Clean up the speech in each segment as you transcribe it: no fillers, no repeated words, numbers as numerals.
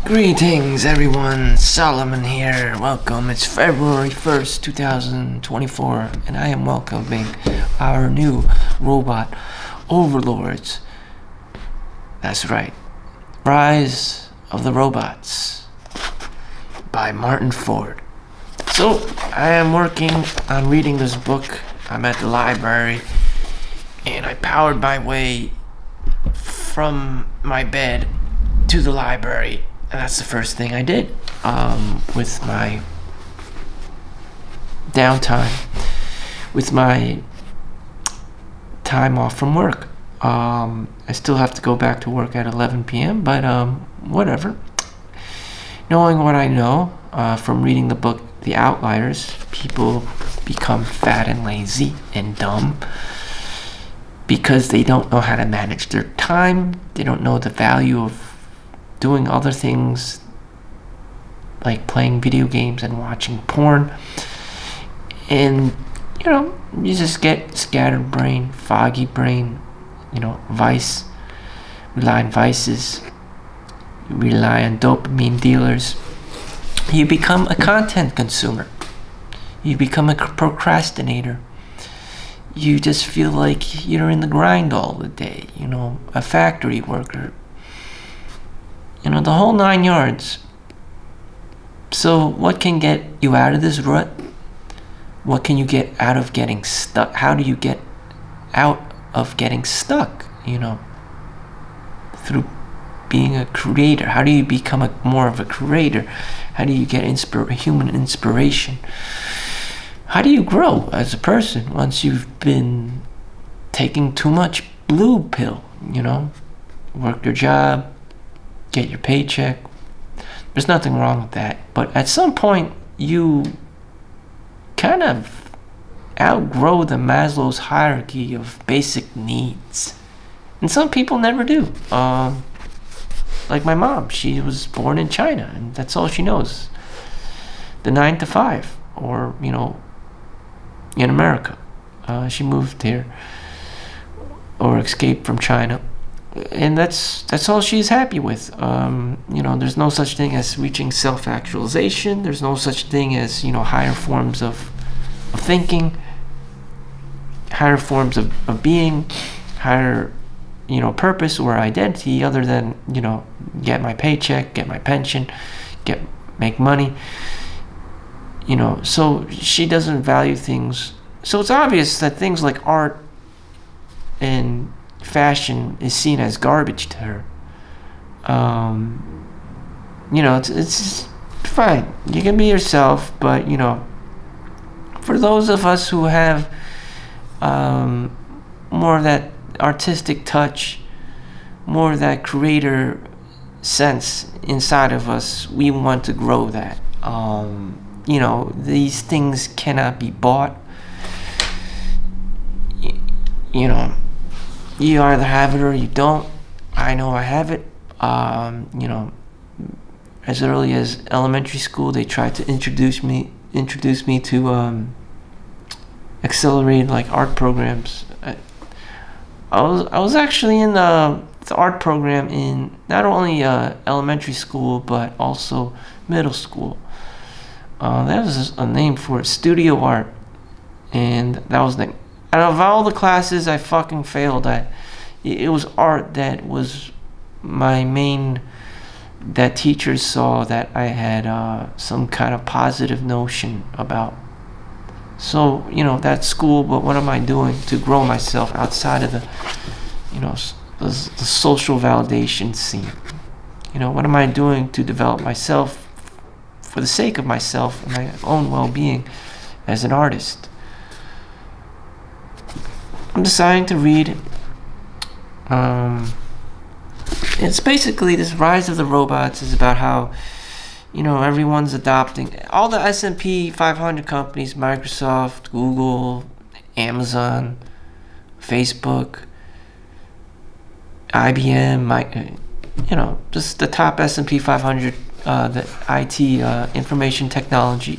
Greetings, everyone. Solomon here. Welcome. It's February 1st, 2024, and I am welcoming our new robot overlords. That's right. Rise of the Robots by Martin Ford. So, I am working on reading this book. I'm at the library, and I powered my way from my bed to the library. And that's the first thing I did with my downtime, with my time off from work. I still have to go back to work at 11 p.m., but whatever. Knowing what I know from reading the book The Outliers, people become fat and lazy and dumb because they don't know how to manage their time. They don't know the value of doing other things like playing video games and watching porn. And, you just get scattered brain, foggy brain, vice, rely on vices, rely on dopamine dealers. You become a content consumer. You become a procrastinator. You just feel like you're in the grind all the day, a factory worker. The whole 9 yards. So what can get you out of this rut? What can you get out of getting stuck? How do you get out of getting stuck, through being a creator? How do you become more of a creator? How do you get human inspiration? How do you grow as a person once you've been taking too much blue pill, Work your job, get your paycheck. There's nothing wrong with that. But at some point, you kind of outgrow the Maslow's hierarchy of basic needs. And some people never do. Like my mom, she was born in China, and that's all she knows. The 9 to 5, or, in America. She moved here, or escaped from China. And that's all she's happy with. There's no such thing as reaching self-actualization. There's no such thing as, higher forms of thinking, higher forms of being, higher, purpose or identity other than, get my paycheck, get my pension, make money. So she doesn't value things. So it's obvious that things like art and fashion is seen as garbage to her. It's fine. You can be yourself, but for those of us who have more of that artistic touch, more of that creator sense inside of us, we want to grow that. These things cannot be bought. You either have it or you don't. I know I have it. As early as elementary school, they tried to introduce me to accelerated like art programs. I was actually in the art program in not only elementary school but also middle school. That was a name for it, studio art, and that was the. Out of all the classes I fucking failed at, it was art that was my main, that teachers saw that I had some kind of positive notion about. So, that's school, but what am I doing to grow myself outside of the social validation scene? What am I doing to develop myself for the sake of myself and my own well-being as an artist? I'm deciding to read. It's basically this Rise of the Robots is about how, everyone's adopting all the S&P 500 companies, Microsoft, Google, Amazon, Facebook, IBM, just the top S&P 500, the IT, information technology,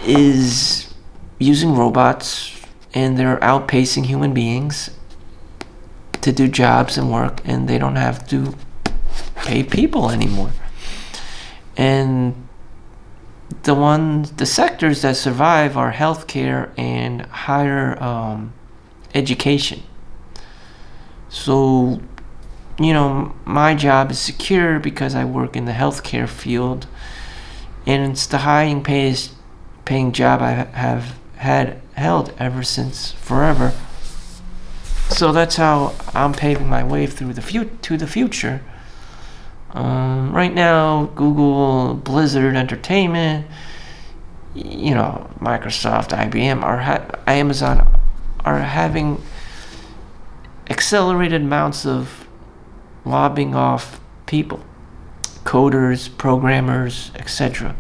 is using robots, and they're outpacing human beings to do jobs and work, and they don't have to pay people anymore. And the sectors that survive are healthcare and higher education. So, my job is secure because I work in the healthcare field, and it's the paying job I have held ever since forever. So that's how I'm paving my way through to the future. Right now, Google, Blizzard Entertainment, Microsoft, IBM, Amazon are having accelerated amounts of lobbying off people, coders, programmers, etc.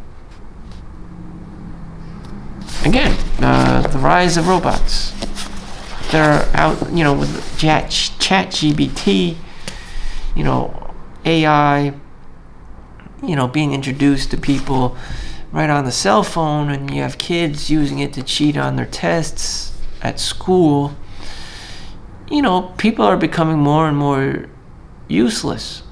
Again, the rise of robots. They're out, with ChatGPT, AI, being introduced to people right on the cell phone, and you have kids using it to cheat on their tests at school. People are becoming more and more useless.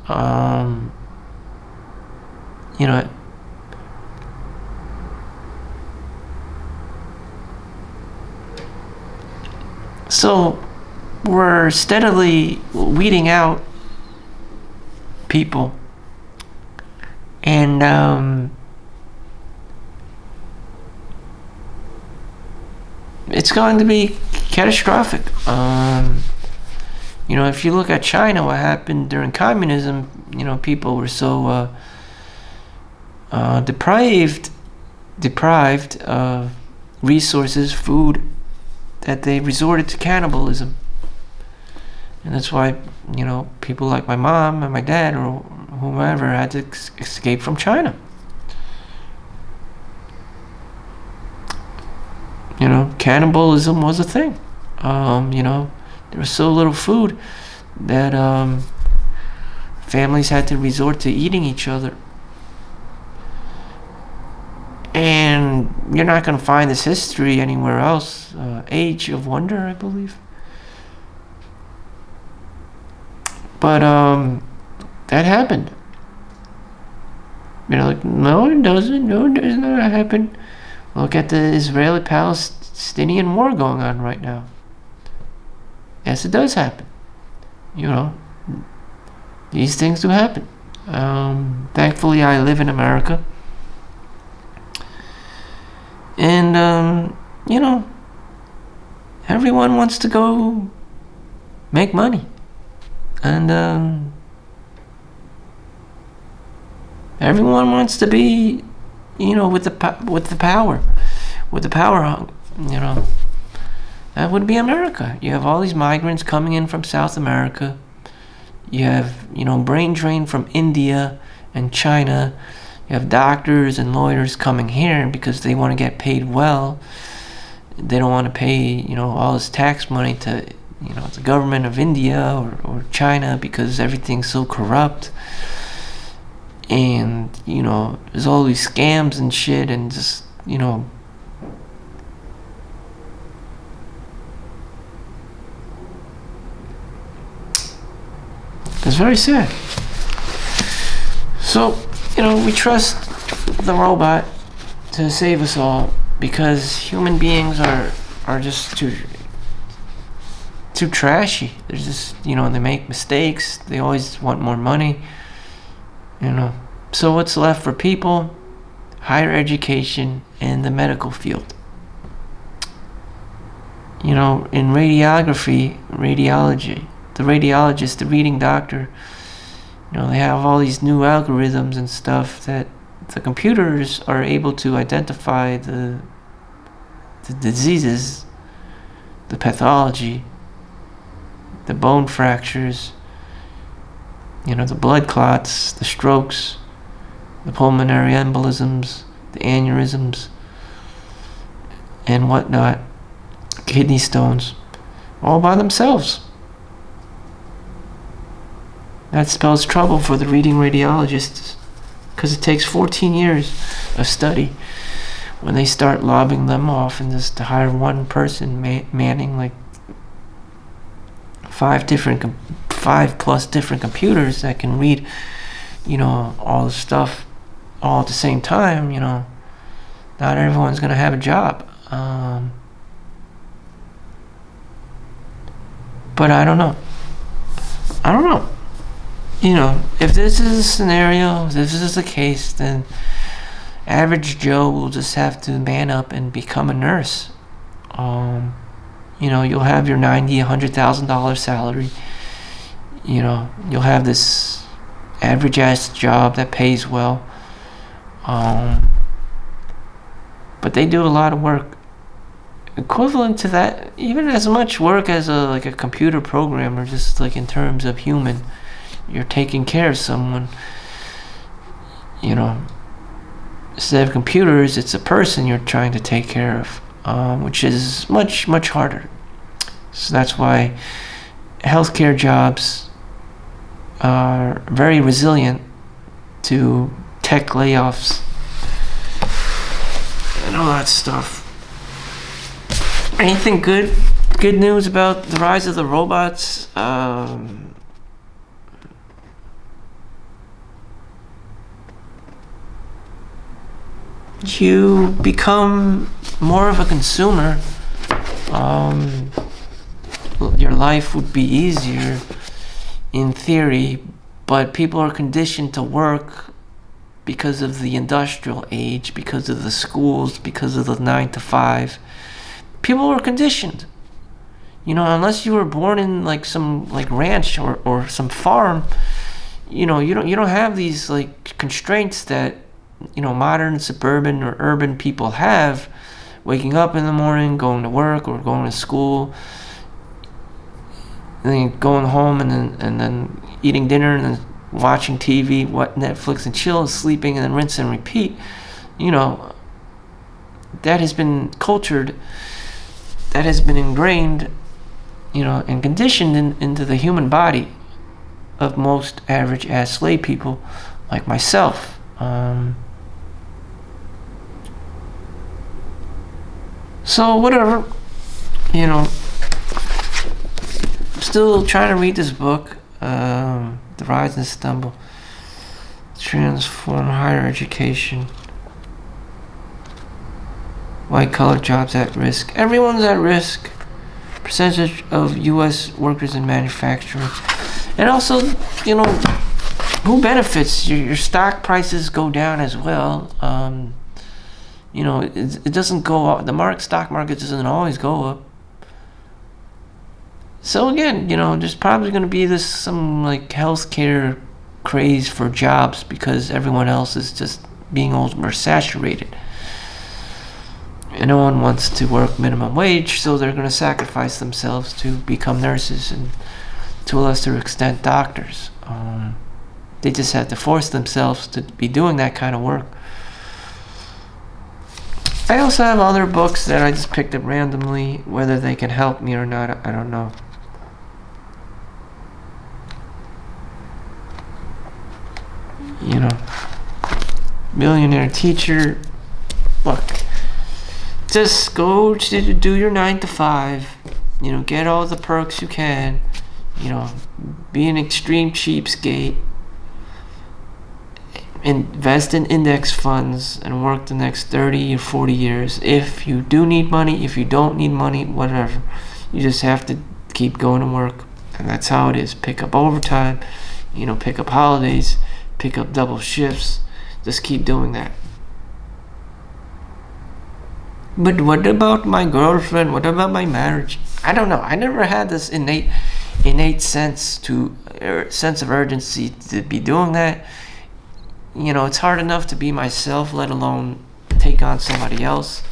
So we're steadily weeding out people, and it's going to be catastrophic. If you look at China, what happened during communism, people were so deprived of resources, food, that they resorted to cannibalism. And that's why, people like my mom and my dad or whomever had to escape from China. Cannibalism was a thing. There was so little food that families had to resort to eating each other. And you're not going to find this history anywhere else. Age of Wonder, I believe. But that happened. No, it doesn't. No, it does not happen. Look at the Israeli-Palestinian war going on right now. Yes, it does happen. These things do happen. Thankfully, I live in America. And, everyone wants to go make money. And, everyone wants to be, with the power hung, That would be America. You have all these migrants coming in from South America. You have, brain drain from India and China. You have doctors and lawyers coming here because they want to get paid well. They don't want to pay, all this tax money to, the government of India or China because everything's so corrupt. And, there's all these scams and shit and just, it's very sad. So, we trust the robot to save us all because human beings are just too trashy. They're just, they make mistakes. They always want more money. So what's left for people? Higher education and the medical field. In radiology, the radiologist, the reading doctor, they have all these new algorithms and stuff that the computers are able to identify the diseases, the pathology, the bone fractures, the blood clots, the strokes, the pulmonary embolisms, the aneurysms, and whatnot, kidney stones, all by themselves. That spells trouble for the reading radiologists because it takes 14 years of study when they start lobbing them off and just to hire one person manning like 5+ different computers that can read all the stuff all at the same time, not everyone's going to have a job. But I don't know. If this is a scenario, if this is the case, then average Joe will just have to man up and become a nurse. You'll have your $90,000-$100,000 salary. You'll have this average ass job that pays well. But they do a lot of work equivalent to that, even as much work as a computer programmer, just like in terms of human. You're taking care of someone. Instead of computers, it's a person you're trying to take care of, which is much, much harder. So that's why healthcare jobs are very resilient to tech layoffs and all that stuff. Anything good news about the rise of the robots? You become more of a consumer. Your life would be easier in theory, but people are conditioned to work because of the industrial age, because of the schools, because of the 9 to 5. People are conditioned. Unless you were born in some ranch or some farm, you don't have these constraints that modern suburban or urban people have, waking up in the morning, going to work or going to school, and then going home and then eating dinner and then watching TV, Netflix and chill, sleeping, and then rinse and repeat. That has been cultured, that has been ingrained, and conditioned into the human body of most average ass lay people like myself. So whatever, still trying to read this book, The Rise and Stumble, Transform Higher Education, White Collar Jobs at Risk. Everyone's at risk. Percentage of U.S. workers in manufacturing. And also, who benefits? Your stock prices go down as well. It doesn't go up. The stock market doesn't always go up. So again, there's probably going to be some healthcare craze for jobs because everyone else is just being oversaturated. And no one wants to work minimum wage, so they're going to sacrifice themselves to become nurses and, to a lesser extent, doctors. They just have to force themselves to be doing that kind of work. I also have other books that I just picked up randomly. Whether they can help me or not, I don't know. Millionaire Teacher. Look, just go to do your 9 to 5. Get all the perks you can. Be an extreme cheapskate. Invest in index funds and work the next 30 or 40 years. If you do need money, if you don't need money, whatever. You just have to keep going to work. And that's how it is. Pick up overtime, pick up holidays, pick up double shifts. Just keep doing that. But what about my girlfriend? What about my marriage? I don't know. I never had this innate sense of urgency to be doing that. It's hard enough to be myself, let alone take on somebody else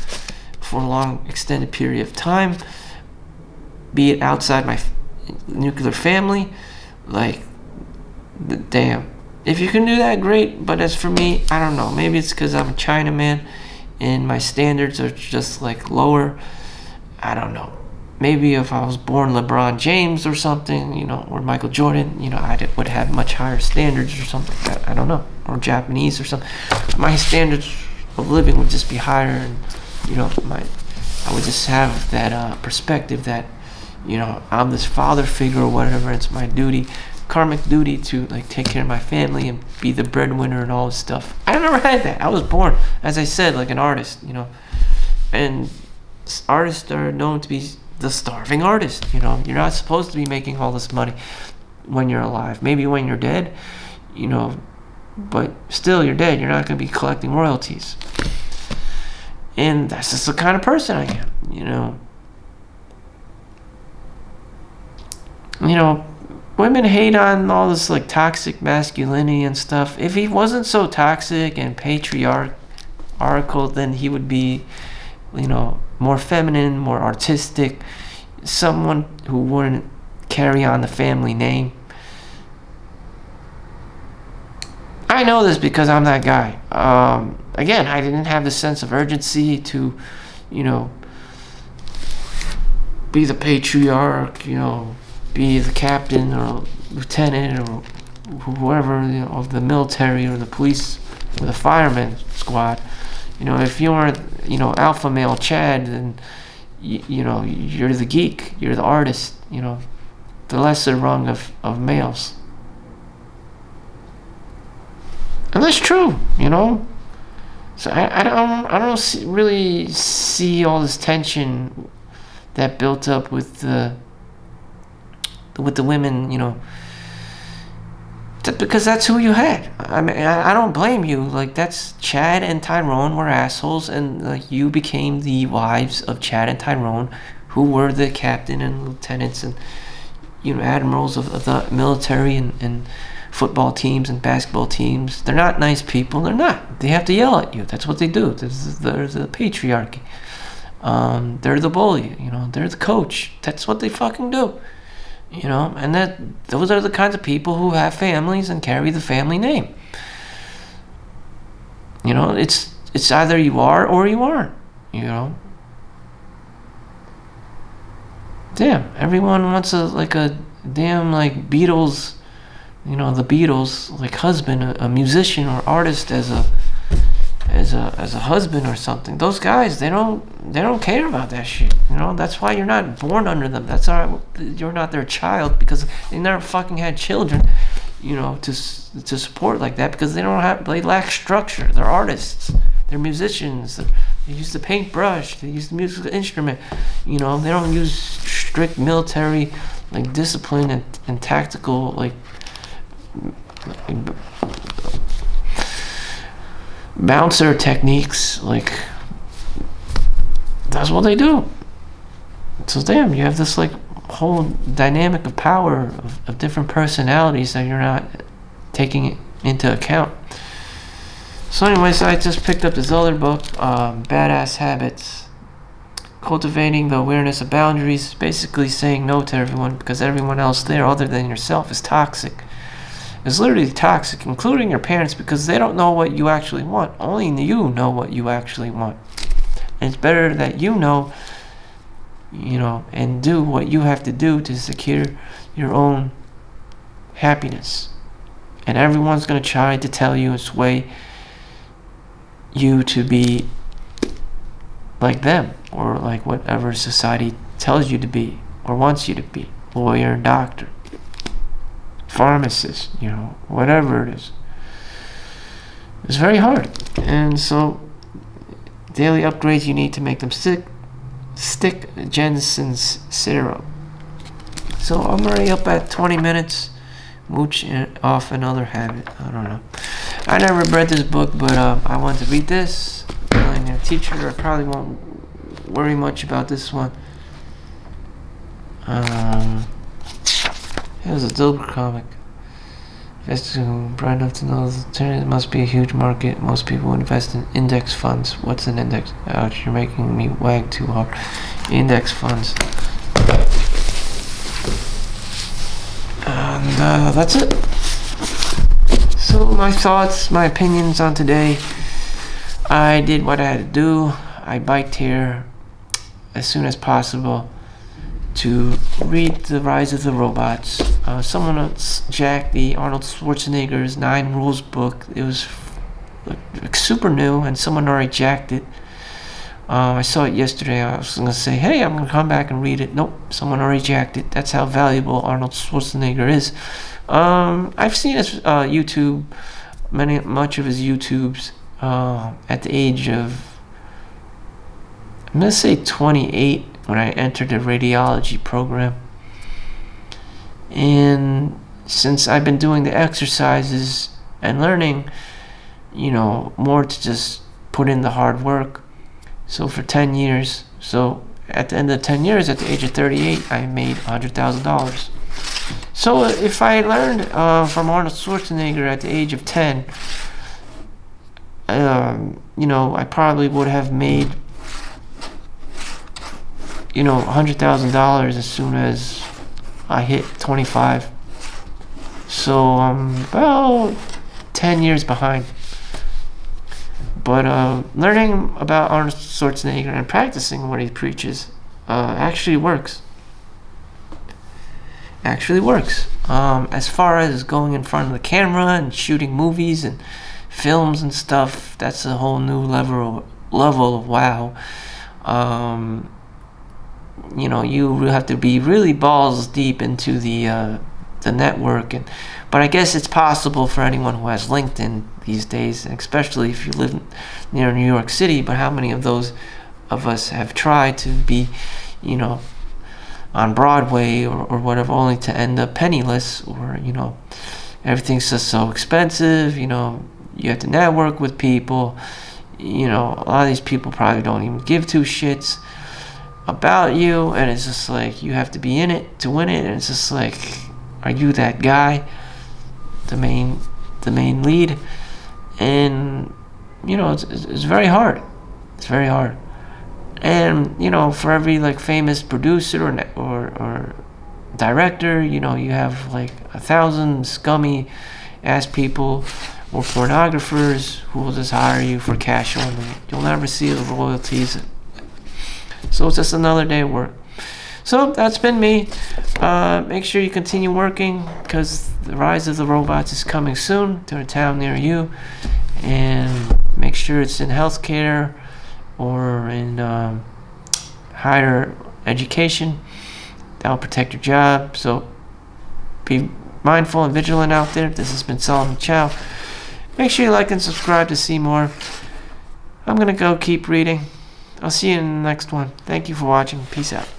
for a long, extended period of time. Be it outside my nuclear family. Damn. If you can do that, great. But as for me, I don't know. Maybe it's because I'm a Chinaman and my standards are just lower. I don't know. Maybe if I was born LeBron James or something, or Michael Jordan, I would have much higher standards or something. I don't know. Or Japanese or something. My standards of living would just be higher, and I would just have that perspective that I'm this father figure or whatever. It's my duty karmic duty to like take care of my family and be the breadwinner and all this stuff. I never had that. I was born, as I said, like an artist, and artists are known to be the starving artist. You're not supposed to be making all this money when you're alive. Maybe when you're dead, but still you're dead. You're not going to be collecting royalties. And that's just the kind of person I am. Women hate on all this like toxic masculinity and stuff. If he wasn't so toxic and patriarchal, then he would be, more feminine, more artistic, someone who wouldn't carry on the family name. I know this because I'm that guy. Again, I didn't have the sense of urgency to, be the patriarch, be the captain or lieutenant or whoever, of the military or the police or the fireman squad. If you weren't, alpha male Chad, then, you're the geek, you're the artist, the lesser rung of males. And that's true, So I don't really see all this tension that built up with the women, because that's who you had. I mean, I don't blame you. Like, that's Chad and Tyrone were assholes, and like you became the wives of Chad and Tyrone, who were the captain and lieutenants and admirals of the military and football teams and basketball teams. They're not nice people. They're not. They have to yell at you. That's what they do. They're the patriarchy. They're the bully. They're the coach. That's what they fucking do. And those are the kinds of people who have families and carry the family name. It's either you are or you aren't. Damn, everyone wants a damn like Beatles, the Beatles, like husband, a musician or artist as a husband or something. Those guys, they don't care about that shit. That's why you're not born under them. That's why you're not their child, because they never fucking had children, to support like that, because they lack structure. They're artists. They're musicians. They use the paintbrush. They use the musical instrument. They don't use strict military like discipline and tactical like bouncer techniques. Like, that's what they do. So damn, you have this like whole dynamic of power of different personalities that you're not taking into account. So anyways, I just picked up this other book, Badass Habits, Cultivating the Awareness of Boundaries. Basically saying no to everyone, because everyone else there other than yourself is toxic. It's literally toxic, including your parents, because they don't know what you actually want. Only you know what you actually want. And it's better that you know, and do what you have to do to secure your own happiness. And everyone's going to try to tell you and sway you to be like them, or like whatever society tells you to be or wants you to be. Lawyer, doctor, pharmacist, whatever it is. It's very hard. And so daily upgrades you need to make them stick Jensen's serum. So I'm already up at 20 minutes. Mooch off another habit. I don't know. I never read this book, but I want to read this. I'm a teacher. I probably won't worry much about this one. It was a dope comic. Investing bright enough to know it must be a huge market. Most people invest in index funds. What's an index? Ouch, you're making me wag too hard. Index funds. And that's it. So my thoughts, my opinions on today. I did what I had to do. I biked here as soon as possible to read The Rise of the Robots. Someone else jacked the Arnold Schwarzenegger's 9 Rules book. It was like super new, and someone already jacked it. I saw it yesterday. I was going to say, hey, I'm going to come back and read it. Nope, someone already jacked it. That's how valuable Arnold Schwarzenegger is I've seen his YouTube, much of his YouTubes at the age of, I'm gonna say 28 when I entered the radiology program. And since I've been doing the exercises and learning, more to just put in the hard work. So for 10 years, so at the end of 10 years, at the age of 38, I made $100,000. So if I learned from Arnold Schwarzenegger at the age of 10, I probably would have made, $100,000 as soon as I hit 25. So I'm about 10 years behind. But learning about Arnold Schwarzenegger and practicing what he preaches actually works. As far as going in front of the camera and shooting movies and films and stuff, that's a whole new level of wow. You have to be really balls deep into the network, but I guess it's possible for anyone who has LinkedIn these days, especially if you live near New York City. But how many of those of us have tried to be, on Broadway or whatever, only to end up penniless, or everything's just so expensive. You have to network with people. A lot of these people probably don't even give two shits about you, and it's just like you have to be in it to win it. And it's just like, are you that guy, the main lead? And it's very hard. It's very hard. And for every famous producer or director, you have 1,000 scummy ass people or pornographers who will just hire you for cash only. You'll never see the royalties. So it's just another day of work. So that's been me. Make sure you continue working, because the rise of the robots is coming soon to a town near you. And make sure it's in healthcare or in higher education. That'll protect your job. So be mindful and vigilant out there. This has been Solomon Chau. Make sure you like and subscribe to see more. I'm going to go keep reading. I'll see you in the next one. Thank you for watching. Peace out.